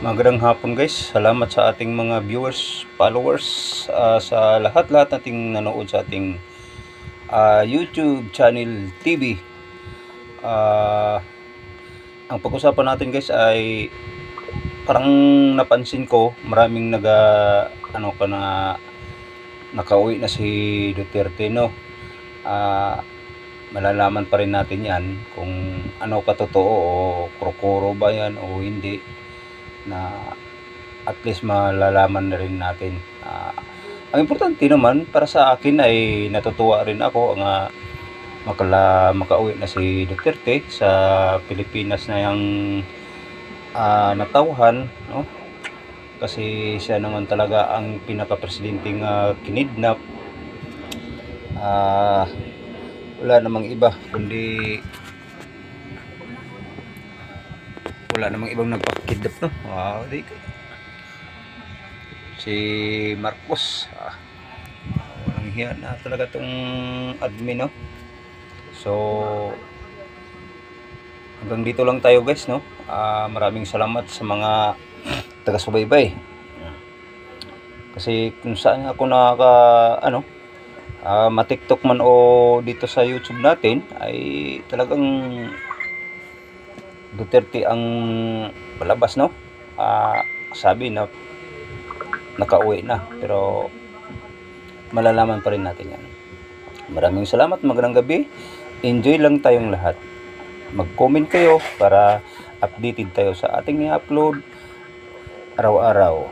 Magandang hapon guys. Salamat sa ating mga viewers, followers, sa lahat-lahat nating nanood sa ating YouTube channel TV. Ang pag-usapan natin guys ay parang napansin ko maraming nakauwi na si Duterte, no. Malalaman pa rin natin yan kung ano katotoo o krokoro ba yan o hindi, na at least malalaman na rin natin. Ang importante naman para sa akin ay natutuwa rin ako nga makauwi na si Duterte sa Pilipinas na yung natauhan, no? Kasi siya naman talaga ang pinaka-presidenteng kinidnap. Wala namang iba kundi ibang nagpakidnap, no? Si Marcos. Walang hiya na talaga tong admin, no? So hanggang dito lang tayo guys, no? Maraming salamat sa mga taga-subaybay. Kasi kung saan ako ma-TikTok man o dito sa YouTube natin ay talagang Duterte ang palabas, no? Sabi na nakauwi na, pero malalaman pa rin natin yan. Maraming salamat, magandang gabi. Enjoy lang tayong lahat. Mag-comment kayo para updated tayo sa ating i-upload araw-araw.